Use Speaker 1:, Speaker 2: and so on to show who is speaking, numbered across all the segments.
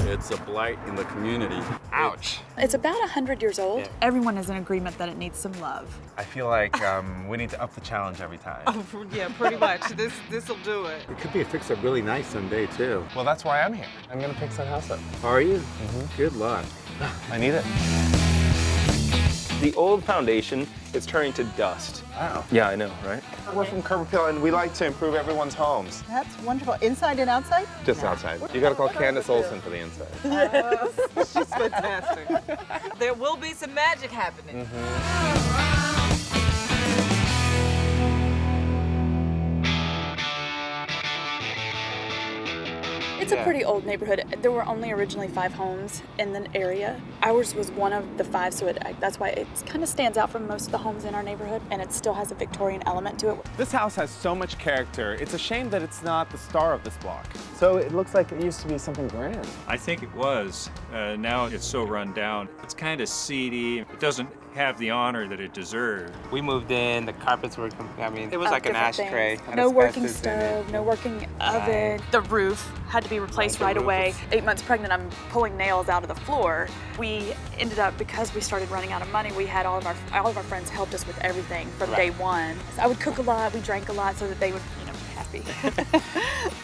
Speaker 1: It's a blight in the community.
Speaker 2: Ouch.
Speaker 3: It's about 100 years old.
Speaker 2: Yeah.
Speaker 4: Everyone is in agreement that it needs some love.
Speaker 2: I feel like we need to up the challenge every time.
Speaker 5: Oh, yeah, pretty much. This'll do it.
Speaker 1: It could be fixed up really nice someday, too.
Speaker 2: Well, that's why I'm here. I'm gonna fix that house up.
Speaker 1: Are you? Good luck.
Speaker 2: I need it.
Speaker 6: The old foundation is turning to dust.
Speaker 2: Wow.
Speaker 6: Yeah, I know, right?
Speaker 2: We're from Curb Appeal, and we like to improve everyone's homes.
Speaker 5: That's wonderful. Inside and outside?
Speaker 2: Just outside. You gotta call Candace Olsen for the inside.
Speaker 5: She's fantastic. There will be some magic happening.
Speaker 3: It's a pretty old neighborhood. There were only originally 5 homes in the area. Ours was one of the 5, so that's why it kind of stands out from most of the homes in our neighborhood, and it still has a Victorian element to it.
Speaker 2: This house has so much character. It's a shame that it's not the star of this block. So it looks like it used to be something grand.
Speaker 7: I think it was. Now it's so run down. It's kind of seedy. It doesn't have the honor that it deserved.
Speaker 8: We moved in, the carpets were, it was like an ashtray.
Speaker 3: No working stove, no working oven. The roof had to be replaced right away. 8 months pregnant, I'm pulling nails out of the floor. We ended up, because we started running out of money, we had all of our friends helped us with everything from day one. So I would cook a lot, we drank a lot so that they would, be happy.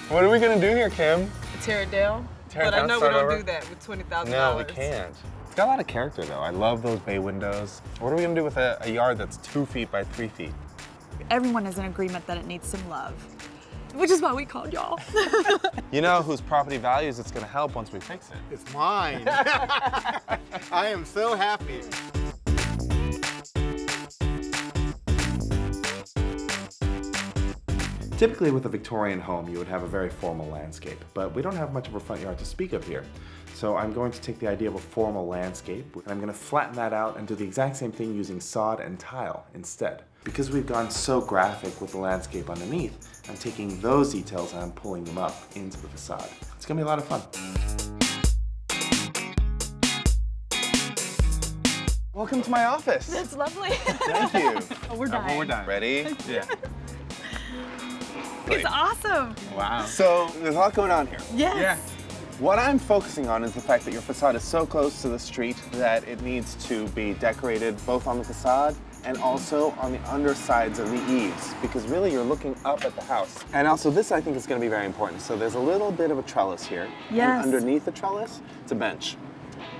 Speaker 2: What are we gonna do here, Kim?
Speaker 5: Tear it down.
Speaker 2: Tear it
Speaker 5: But
Speaker 2: down,
Speaker 5: I know we
Speaker 2: start
Speaker 5: don't
Speaker 2: over?
Speaker 5: do that with $20,000.
Speaker 2: No, we can't. It's got a lot of character, though. I love those bay windows. What are we gonna do with a yard that's 2 feet by 3 feet?
Speaker 4: Everyone is in agreement that it needs some love, which is why we called y'all.
Speaker 2: You know whose property values it's gonna help once we fix it?
Speaker 1: It's mine. I am so happy.
Speaker 9: Typically with a Victorian home, you would have a very formal landscape, but we don't have much of a front yard to speak of here. So I'm going to take the idea of a formal landscape, and I'm going to flatten that out and do the exact same thing using sod and tile instead. Because we've gone so graphic with the landscape underneath, I'm taking those details and I'm pulling them up into the facade. It's going to be a lot of fun.
Speaker 2: Welcome to my office.
Speaker 4: It's lovely.
Speaker 2: Thank you.
Speaker 4: Oh, we're done.
Speaker 2: We're done. Ready? Yeah.
Speaker 4: It's awesome.
Speaker 2: Wow. So there's a lot going on here.
Speaker 4: Yes.
Speaker 2: Yeah. What I'm focusing on is the fact that your facade is so close to the street that it needs to be decorated both on the facade and also on the undersides of the eaves, because really you're looking up at the house. And also this I think is going to be very important. So there's a little bit of a trellis here.
Speaker 4: Yes.
Speaker 2: And underneath the trellis, it's a bench.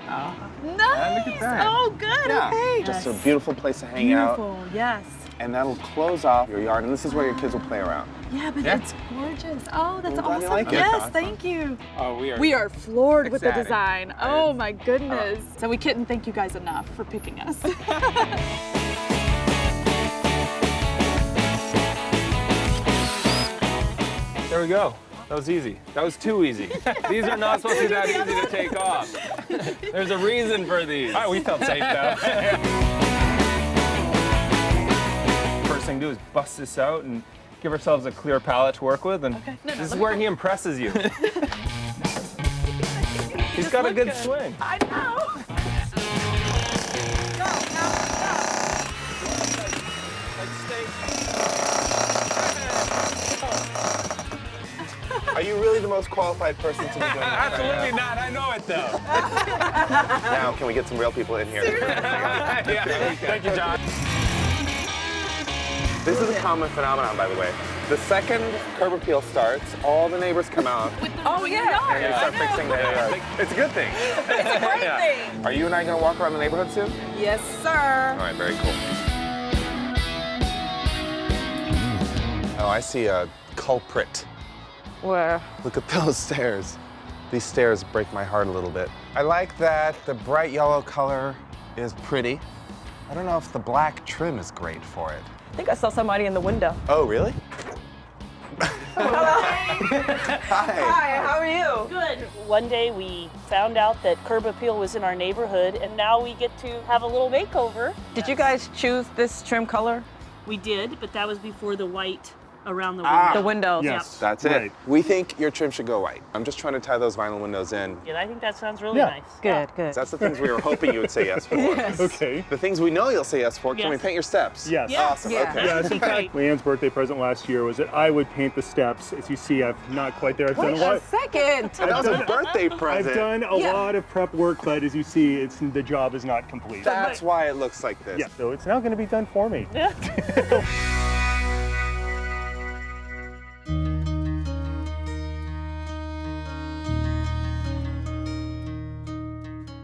Speaker 4: Nice.
Speaker 2: look at that.
Speaker 4: Oh, good.
Speaker 2: Yeah.
Speaker 4: Okay.
Speaker 2: Just a beautiful place to hang out.
Speaker 4: Beautiful. Yes.
Speaker 2: And that'll close off your yard, and this is where your kids will play around.
Speaker 4: Yeah, but it's gorgeous. Oh, that's
Speaker 2: I'm glad you
Speaker 4: awesome.
Speaker 2: like it.
Speaker 4: Yes, thank you.
Speaker 8: Oh,
Speaker 4: We are floored with the
Speaker 8: ecstatic.
Speaker 4: design. Oh my goodness. So we couldn't thank you guys enough for picking us.
Speaker 6: There we go. That was easy. That was too easy. These are not supposed to be that easy to take off. There's a reason for these.
Speaker 8: we felt safe though.
Speaker 6: First thing to do is bust this out and give ourselves a clear palette to work with, and this is where he impresses you. He's got a good swing.
Speaker 4: I know.
Speaker 2: Are you really the most qualified person to be doing that?
Speaker 6: Absolutely not. I know it though.
Speaker 2: Now, can we get some real people in here?
Speaker 6: Yeah. Thank you, John.
Speaker 2: This is a common phenomenon, by the way. The second curb appeal starts, all the neighbors come out
Speaker 5: Oh, yeah.
Speaker 2: and they start fixing their yard. It's a good thing.
Speaker 5: It's a great thing.
Speaker 2: Are you and I going to walk around the neighborhood soon?
Speaker 5: Yes, sir.
Speaker 2: All right, very cool. Oh, I see a culprit.
Speaker 5: Where?
Speaker 2: Look at those stairs. These stairs break my heart a little bit. I like that the bright yellow color is pretty. I don't know if the black trim is great for it.
Speaker 10: I think I saw somebody in the window.
Speaker 2: Oh, really? Hi.
Speaker 10: Hi, how are you?
Speaker 11: Good. One day we found out that Curb Appeal was in our neighborhood, and now we get to have a little makeover.
Speaker 10: Did you guys choose this trim color?
Speaker 11: We did, but that was before the white around the window.
Speaker 10: The windows.
Speaker 2: Yes. That's it. We think your trim should go white. I'm just trying to tie those vinyl windows in.
Speaker 11: Yeah, I think that sounds really nice.
Speaker 10: Good, good.
Speaker 2: That's the things we were hoping you would say yes for.
Speaker 12: Okay.
Speaker 2: The things we know you'll say yes for. Can we
Speaker 12: Yes.
Speaker 2: paint your steps?
Speaker 12: Yes.
Speaker 2: Awesome.
Speaker 10: Yeah.
Speaker 2: Okay.
Speaker 12: Yes, in fact, Leanne's birthday present last year was that I would paint the steps. As you see, I'm not quite there. I've done a
Speaker 10: Wait
Speaker 12: lot.
Speaker 10: a second.
Speaker 2: That was a birthday present.
Speaker 12: I've done a lot of prep work, but as you see, the job is not complete.
Speaker 2: That's why it looks like this.
Speaker 12: Yeah, so it's now going to be done for me.
Speaker 11: Yeah.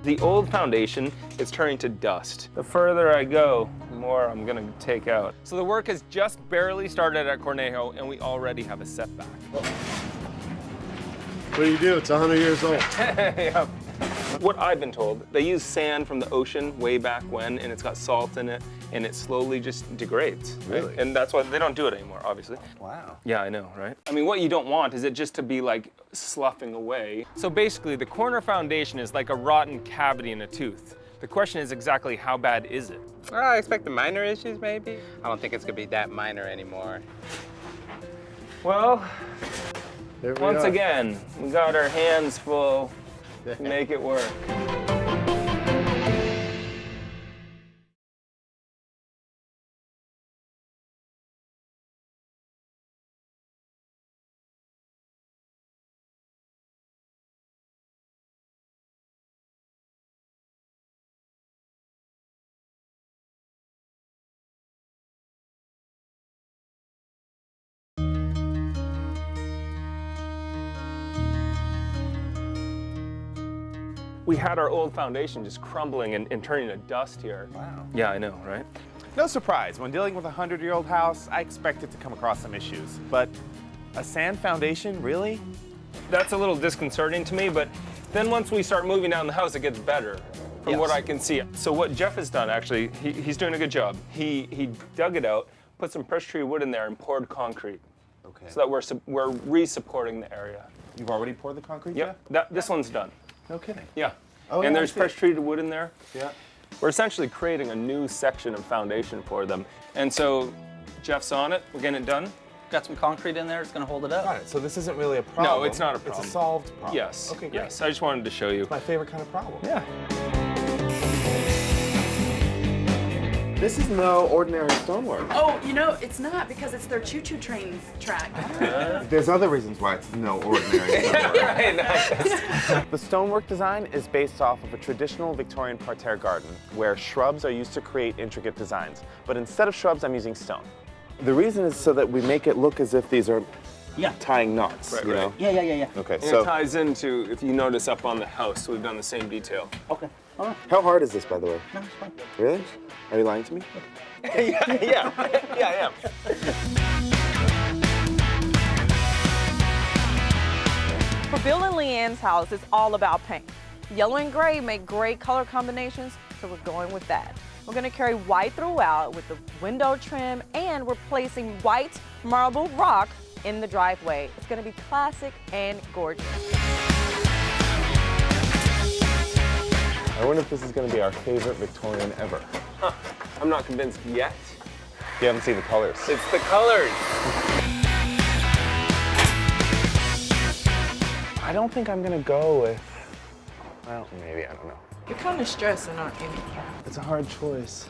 Speaker 6: The old foundation is turning to dust. The further I go, the more I'm gonna take out. So the work has just barely started at Cornejo and we already have a setback.
Speaker 1: What do you do? It's 100 years old.
Speaker 6: Yeah. What I've been told, they use sand from the ocean way back when and it's got salt in it and it slowly just degrades. Right?
Speaker 2: Really?
Speaker 6: And that's why they don't do it anymore, obviously.
Speaker 2: Wow.
Speaker 6: Yeah, I know, right? I mean, what you don't want is it just to be like sloughing away. So basically, the corner foundation is like a rotten cavity in a tooth. The question is exactly how bad is it?
Speaker 8: I expect the minor issues, maybe. I don't think it's gonna be that minor anymore.
Speaker 6: Well,
Speaker 1: There we
Speaker 6: once
Speaker 1: are.
Speaker 6: again, we got our hands full to make it work. We had our old foundation just crumbling and turning to dust here.
Speaker 2: Wow.
Speaker 6: Yeah, I know, right?
Speaker 2: No surprise, when dealing with a 100-year-old house, I expected to come across some issues. But a sand foundation, really?
Speaker 6: That's a little disconcerting to me, but then once we start moving down the house, it gets better from what I can see. So what Jeff has done, actually, he's doing a good job. He dug it out, put some fresh tree wood in there, and poured concrete.
Speaker 2: Okay.
Speaker 6: So that we're re-supporting the area.
Speaker 2: You've already poured the concrete?
Speaker 6: Yep, this one's done.
Speaker 2: No kidding.
Speaker 6: Yeah.
Speaker 2: Oh,
Speaker 6: and
Speaker 2: yeah,
Speaker 6: there's
Speaker 2: I see
Speaker 6: fresh
Speaker 2: it.
Speaker 6: treated wood in there.
Speaker 2: Yeah.
Speaker 6: We're essentially creating a new section of foundation for them. And so Jeff's on it, we're getting it done.
Speaker 13: Got some concrete in there, it's gonna hold it up.
Speaker 2: Got it. So this isn't really a problem.
Speaker 6: No, it's not a problem.
Speaker 2: It's a solved problem.
Speaker 6: Yes.
Speaker 2: Okay, great.
Speaker 6: Yes, I just wanted to show you.
Speaker 2: It's my favorite kind of problem.
Speaker 6: Yeah.
Speaker 2: This is no ordinary stonework.
Speaker 3: Oh, you know, it's not because it's their choo-choo train track.
Speaker 9: There's other reasons why it's no ordinary stonework.
Speaker 2: The stonework design is based off of a traditional Victorian parterre garden where shrubs are used to create intricate designs. But instead of shrubs, I'm using stone. The reason is so that we make it look as if these are tying knots,
Speaker 6: Right,
Speaker 2: you know?
Speaker 13: Yeah.
Speaker 2: Okay,
Speaker 6: And
Speaker 2: so
Speaker 6: it ties into, if you notice up on the house, we've done the same detail.
Speaker 13: Okay, all right.
Speaker 2: how hard is this, by the way?
Speaker 13: No, it's fine.
Speaker 2: Really? Are you lying to me? yeah, I am.
Speaker 10: For Bill and Leanne's house, it's all about paint. Yellow and gray make great color combinations, so we're going with that. We're gonna carry white throughout with the window trim, and we're placing white marble rock in the driveway. It's gonna be classic and gorgeous.
Speaker 2: I wonder if this is going to be our favorite Victorian ever.
Speaker 6: Huh. I'm not convinced yet.
Speaker 2: You haven't seen the colors.
Speaker 6: It's the colors.
Speaker 2: I don't think I'm going to go with, well, maybe, I don't know.
Speaker 10: You're kind of stressing, aren't you?
Speaker 2: It's a hard choice.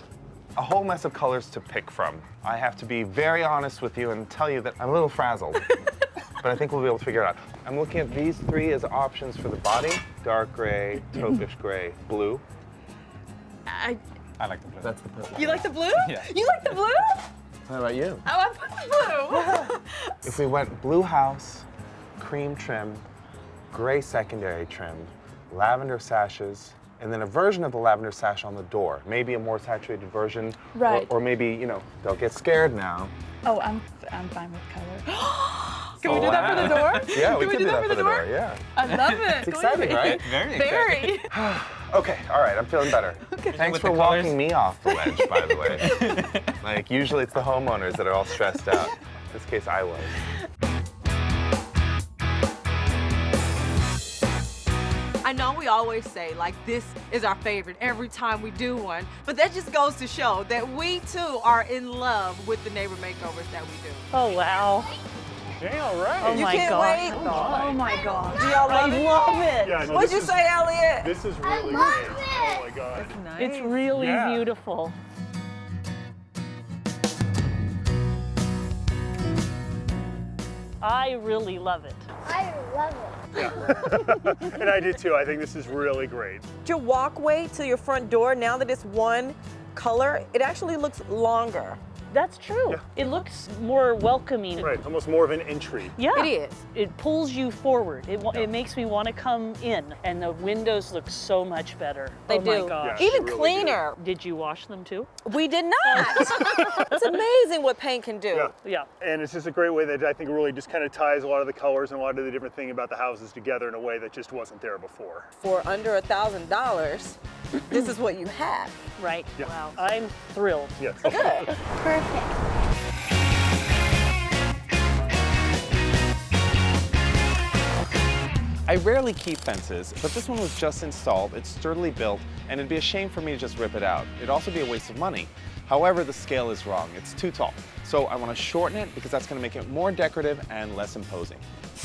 Speaker 2: A whole mess of colors to pick from. I have to be very honest with you and tell you that I'm a little frazzled. But I think we'll be able to figure it out. I'm looking at these three as options for the body. Dark gray, taupish gray, blue.
Speaker 3: I
Speaker 2: like the blue. That's the perfect.
Speaker 3: You like the blue?
Speaker 2: Yeah.
Speaker 3: You like the blue?
Speaker 2: How about you?
Speaker 3: Oh, I put the blue.
Speaker 2: If we went blue house, cream trim, gray secondary trim, lavender sashes, and then a version of the lavender sash on the door. Maybe a more saturated version.
Speaker 3: Right.
Speaker 2: Or maybe, you know, they'll get scared now.
Speaker 3: Oh, I'm fine with color.
Speaker 10: Can we do that for the door?
Speaker 2: Yeah, we could do that for the door, yeah.
Speaker 3: I love it.
Speaker 2: It's exciting, right?
Speaker 3: Very.
Speaker 2: Okay, all right, I'm feeling better. Thanks
Speaker 8: With
Speaker 2: for
Speaker 8: the
Speaker 2: walking
Speaker 8: colors?
Speaker 2: me off the ledge, by the way. Like, usually it's the homeowners that are all stressed out. In this case, I was.
Speaker 10: I know we always say, like, this is our favorite every time we do one, but that just goes to show that we, too, are in love with the neighbor makeovers that we do.
Speaker 11: Oh, wow.
Speaker 6: Okay, all right.
Speaker 11: Oh,
Speaker 10: You
Speaker 11: my
Speaker 10: can't
Speaker 11: God.
Speaker 10: wait?
Speaker 3: Oh my God.
Speaker 10: Do y'all love
Speaker 11: I
Speaker 10: it?
Speaker 11: love it.
Speaker 12: Yeah, no,
Speaker 10: What'd you
Speaker 12: this
Speaker 10: say, Elliot?
Speaker 12: This is really great. Oh my God.
Speaker 11: It's really
Speaker 12: Yeah.
Speaker 11: beautiful. I really love it.
Speaker 14: I love it.
Speaker 12: And I do too. I think this is really great.
Speaker 10: Your walkway to your front door, now that it's one color, it actually looks longer.
Speaker 11: That's true.
Speaker 12: Yeah.
Speaker 11: It looks more welcoming.
Speaker 12: Right, almost more of an entry.
Speaker 11: Yeah.
Speaker 10: It is.
Speaker 11: It pulls you forward. It makes me want to come in. And the windows look so much better.
Speaker 10: They
Speaker 11: oh my
Speaker 10: do.
Speaker 11: gosh.
Speaker 10: Even
Speaker 12: really
Speaker 10: cleaner.
Speaker 11: Did you wash them too?
Speaker 10: We did not. It's amazing what paint can do.
Speaker 12: Yeah.
Speaker 11: Yeah.
Speaker 12: And it's just a great way that I think really just kind of ties a lot of the colors and a lot of the different thing about the houses together in a way that just wasn't there before.
Speaker 10: For under $1,000, this is what you have.
Speaker 11: Right.
Speaker 12: Yeah.
Speaker 11: Wow. I'm thrilled.
Speaker 12: Yes.
Speaker 10: Good.
Speaker 14: Perfect.
Speaker 2: I rarely keep fences, but this one was just installed, it's sturdily built, and it'd be a shame for me to just rip it out. It'd also be a waste of money. However, the scale is wrong. It's too tall. So I want to shorten it because that's going to make it more decorative and less imposing.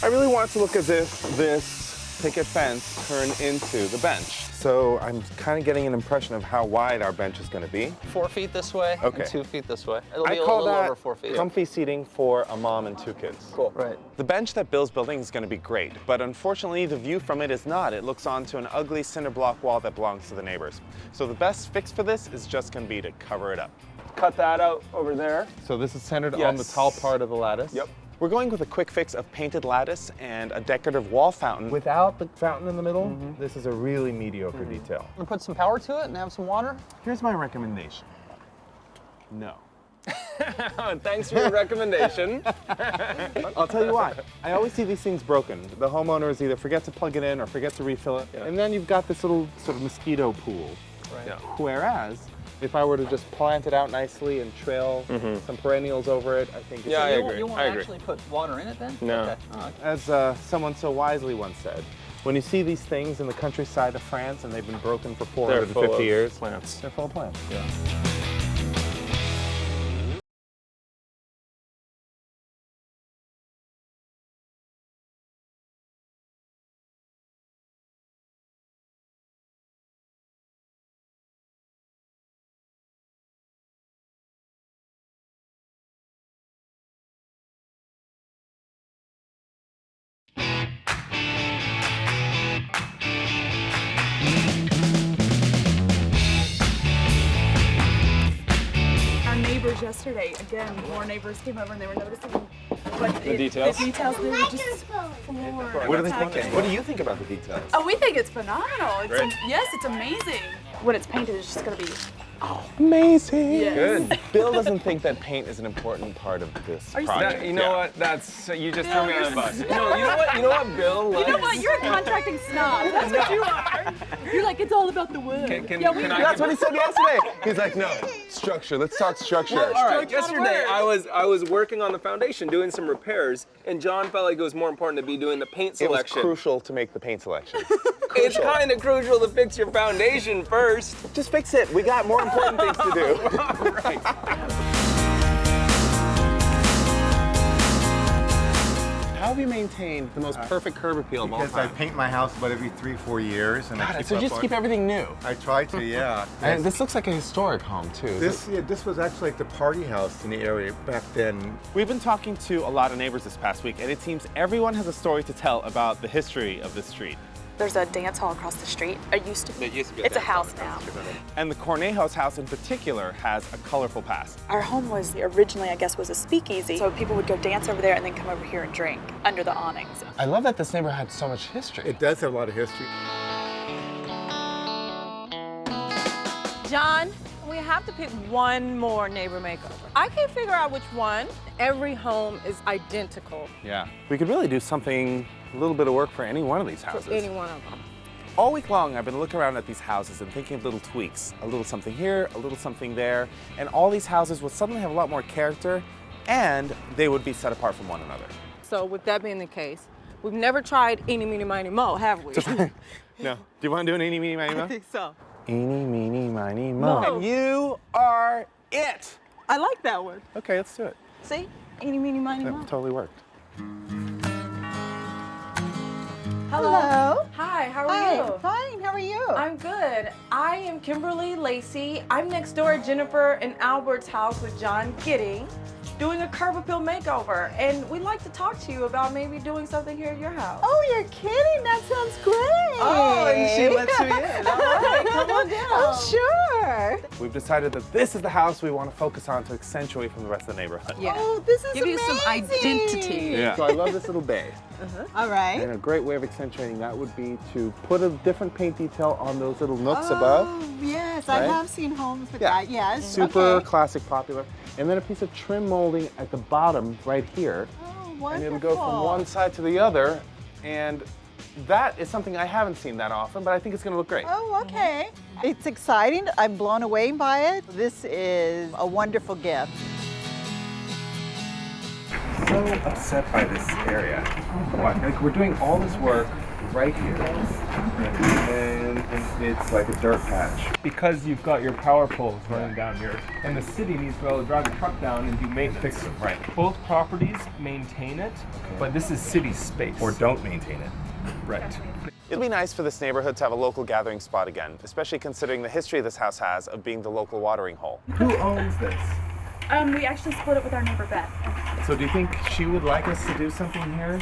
Speaker 2: I really want it to look as if this picket fence turned into the bench. So I'm kind of getting an impression of how wide our bench is going to be.
Speaker 8: 4 feet this way,
Speaker 2: Okay.
Speaker 8: and 2 feet this way. It'll be
Speaker 2: I
Speaker 8: a
Speaker 2: call
Speaker 8: little
Speaker 2: that
Speaker 8: over 4 feet.
Speaker 2: comfy seating for a mom and 2 kids.
Speaker 8: Cool. Right.
Speaker 2: The bench that Bill's building is going to be great, but unfortunately the view from it is not. It looks onto an ugly cinder block wall that belongs to the neighbors. So the best fix for this is just going to be to cover it up.
Speaker 6: Cut that out over there.
Speaker 2: So this is centered on the
Speaker 6: Yes.
Speaker 2: tall part of the lattice?
Speaker 6: Yep.
Speaker 2: We're going with a quick fix of painted lattice and a decorative wall fountain. Without the fountain in the middle, this is a really mediocre detail.
Speaker 8: We'll put some power to it and have some water.
Speaker 2: Here's my recommendation. No.
Speaker 6: Thanks for your recommendation.
Speaker 2: I'll tell you why. I always see these things broken. The homeowners either forget to plug it in or forget to refill it, and then you've got this little sort of mosquito pool.
Speaker 8: Right.
Speaker 6: Yeah.
Speaker 2: Whereas, if I were to just plant it out nicely and trail some perennials over it, I think it's
Speaker 6: Yeah, I agree.
Speaker 8: You won't
Speaker 6: I agree.
Speaker 8: actually put water in it then?
Speaker 6: No.
Speaker 8: Okay. Oh, okay.
Speaker 2: As someone so wisely once said, when you see these things in the countryside of France and they've been broken for
Speaker 6: They're
Speaker 2: 450
Speaker 6: full of
Speaker 2: years,
Speaker 6: plants.
Speaker 2: they're full of plants.
Speaker 6: Yeah.
Speaker 3: Our neighbors yesterday, again, more neighbors came over and they were noticing what
Speaker 6: The details?
Speaker 3: The details, they were just floored.
Speaker 2: What are they
Speaker 3: What's
Speaker 2: thinking? What do you think about the details?
Speaker 3: Oh, we think it's phenomenal. It's
Speaker 6: Great.
Speaker 3: yes, it's amazing. When it's painted, it's just gonna be
Speaker 2: Amazing.
Speaker 3: Yes.
Speaker 6: Good.
Speaker 2: Bill doesn't think that paint is an important part of this
Speaker 3: Are you
Speaker 2: project.
Speaker 6: You know what? That's you just
Speaker 3: Bill,
Speaker 6: threw me on
Speaker 3: you're
Speaker 6: the bus. No, you know what? You know what, Bill?
Speaker 3: You know what? You're a contracting snob. That's what you are. You're like, it's all about the wood.
Speaker 6: Can
Speaker 3: yeah, we
Speaker 6: I
Speaker 2: That's what he said yesterday. He's like, no, structure. Let's talk structure.
Speaker 6: Well, all right.
Speaker 3: Structure
Speaker 6: Yesterday,
Speaker 3: work.
Speaker 6: I was working on the foundation, doing some repairs, and John felt like it was more important to be doing the paint
Speaker 2: It was
Speaker 6: selection.
Speaker 2: crucial to make the paint selection.
Speaker 6: It's kind of crucial to fix your foundation first.
Speaker 2: Just fix it. We got more important things to do.
Speaker 6: Right.
Speaker 2: How have you maintained the most perfect curb appeal of all
Speaker 1: Because I
Speaker 2: time?
Speaker 1: paint my house about every 3-4 years, and I
Speaker 2: God,
Speaker 1: keep
Speaker 2: so you
Speaker 1: up
Speaker 2: just
Speaker 1: on-
Speaker 2: keep everything new.
Speaker 1: I try to, yeah.
Speaker 2: And this looks like a historic home too.
Speaker 1: This was actually like the party house in the area back then.
Speaker 2: We've been talking to a lot of neighbors this past week, and it seems everyone has a story to tell about the history of this street.
Speaker 3: There's a dance hall across the street. It used to be.
Speaker 8: It used to be
Speaker 3: It's a
Speaker 8: dance hall
Speaker 3: house
Speaker 8: across
Speaker 3: now.
Speaker 8: the street.
Speaker 2: And the Cornejos house in particular has a colorful past.
Speaker 3: Our home was originally, I guess, was a speakeasy. So people would go dance over there and then come over here and drink under the awnings.
Speaker 2: I love that this neighborhood had so much history.
Speaker 1: It does have a lot of history.
Speaker 10: John, we have to pick one more neighbor makeover. I can't figure out which one. Every home is identical
Speaker 2: Yeah. We could really do something, a little bit of work for any one of these houses.
Speaker 10: for any one of them.
Speaker 2: All week long, I've been looking around at these houses and thinking of little tweaks. A little something here, a little something there, and all these houses would suddenly have a lot more character, and they would be set apart from one another.
Speaker 10: So with that being the case, We've never tried eeny, meeny, miny, mo, have we?
Speaker 2: No. Do you want to do an eeny, meeny, miny, mo?
Speaker 10: I think so.
Speaker 2: Eeny, meeny, miny, mo.
Speaker 10: Mo.
Speaker 2: And you are it.
Speaker 10: I like that one.
Speaker 2: Okay, let's do it.
Speaker 10: See? Eeny, meeny, miny, mo.
Speaker 2: That totally worked.
Speaker 10: Hello. Hi, how are you?
Speaker 14: Fine, how are you?
Speaker 10: I'm good. I am Kimberly Lacey. I'm next door at Jennifer and Albert's house with John Gidding, doing a curb appeal makeover. And we'd like to talk to you about maybe doing something here at your house.
Speaker 14: Oh, you're kidding? That sounds great.
Speaker 10: Oh, and she lets you in. All right, come on down.
Speaker 14: Oh, sure.
Speaker 2: We've decided that this is the house we want to focus on to accentuate from the rest of the neighborhood.
Speaker 10: Yeah.
Speaker 14: Oh, this is
Speaker 10: Give you some identity.
Speaker 2: Yeah. So I love this little bay.
Speaker 14: All right.
Speaker 2: And a great way of accentuating that would be to put a different paint detail on those little nooks above.
Speaker 14: Oh, yes.
Speaker 2: Right?
Speaker 14: I have seen homes with that. Yes.
Speaker 2: Super
Speaker 14: Okay.
Speaker 2: classic, popular. And then a piece of trim molding at the bottom right here.
Speaker 14: Oh,
Speaker 2: And
Speaker 14: wonderful.
Speaker 2: it'll go from one side to the other. And that is something I haven't seen that often, but I think it's going to look great.
Speaker 14: Oh, okay. It's exciting. I'm blown away by it. This is a wonderful gift.
Speaker 2: So upset by this area. Like we're doing all this work right here, and it's like a dirt patch.
Speaker 6: Because you've got your power poles running down here, and the city needs to be able to drive a truck down and do maintenance.
Speaker 2: Right.
Speaker 6: Both properties maintain it, but this is city space.
Speaker 2: Or don't maintain it.
Speaker 6: Right.
Speaker 2: It'll be nice for this neighborhood to have a local gathering spot again, especially considering the history this house has of being the local watering hole. Who owns this?
Speaker 3: We actually split it with our neighbor Beth.
Speaker 2: So do you think she would like us to do something here?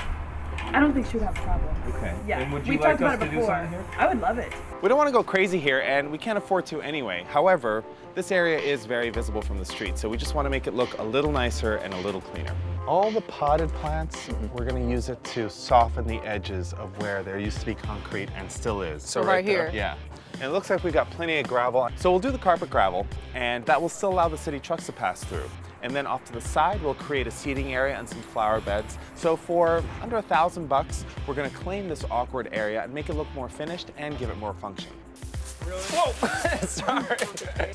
Speaker 3: I don't think she would have a problem.
Speaker 2: Okay.
Speaker 3: Yeah.
Speaker 6: And would you
Speaker 3: We've
Speaker 6: like
Speaker 3: talked
Speaker 6: us
Speaker 3: about
Speaker 6: to
Speaker 3: it
Speaker 6: do
Speaker 3: before.
Speaker 6: something here?
Speaker 3: I would love it.
Speaker 2: We don't want to go crazy here, and we can't afford to anyway. However, this area is very visible from the street, so we just want to make it look a little nicer and a little cleaner. All the potted plants, we're going to use it to soften the edges of where there used to be concrete and still is.
Speaker 10: So right here.
Speaker 2: Yeah. And it looks like we've got plenty of gravel. So we'll do the carpet gravel, and that will still allow the city trucks to pass through. And then off to the side, we'll create a seating area and some flower beds. So for under $1,000, we're gonna claim this awkward area and make it look more finished and give it more function.
Speaker 6: Really?
Speaker 2: Whoa, sorry.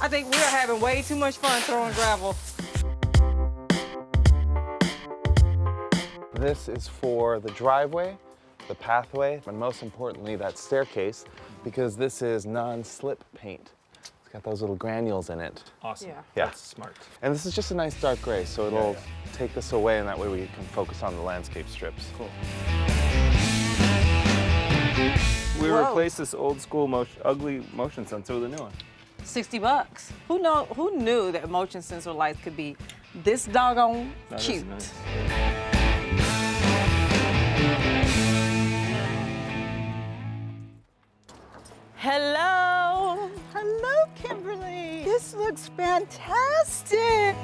Speaker 10: I think we are having way too much fun throwing gravel.
Speaker 2: This is for the driveway, the pathway, and most importantly, that staircase, because this is non-slip paint. It's got those little granules in it.
Speaker 6: Awesome.
Speaker 10: Yeah.
Speaker 6: That's smart.
Speaker 2: And this is just a nice dark gray, so it'll take this away, and that way we can focus on the landscape strips.
Speaker 6: Cool. We replaced this old school ugly motion sensor with a new one.
Speaker 10: $60. Who knew that motion sensor lights could be this doggone
Speaker 6: That is
Speaker 10: cute?
Speaker 6: nice.
Speaker 10: Hello.
Speaker 14: Hello, Kimberly. This looks fantastic.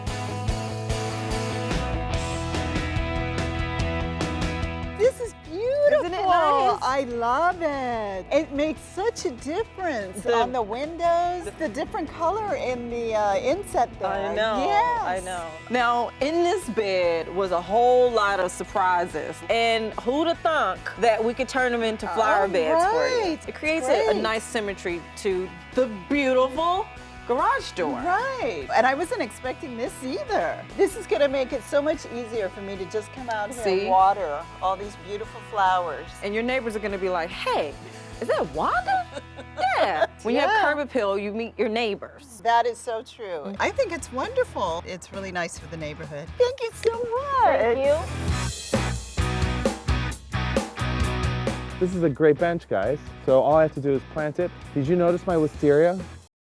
Speaker 14: This is beautiful.
Speaker 10: Isn't it nice?
Speaker 14: I love it. It makes such a difference on the windows, the different color in the inset there.
Speaker 10: I know.
Speaker 14: Yes.
Speaker 10: I know. Now, in this bed was a whole lot of surprises. And who'd have thunk that we could turn them into flower beds for you?
Speaker 14: right.
Speaker 10: It creates a
Speaker 14: Great.
Speaker 10: nice symmetry to the beautiful garage door.
Speaker 14: Right. And I wasn't expecting this either. This is going to make it so much easier for me to just come out here
Speaker 10: See?
Speaker 14: and water all these beautiful flowers.
Speaker 10: And your neighbors are gonna be like, hey, is that Wanda? Yeah. When you have
Speaker 14: Yeah.
Speaker 10: curb appeal, you meet your neighbors.
Speaker 14: That is so true. I think it's wonderful. It's really nice for the neighborhood. Thank you so much.
Speaker 10: Thank you.
Speaker 2: This is a great bench, guys. So all I have to do is plant it. Did you notice my wisteria?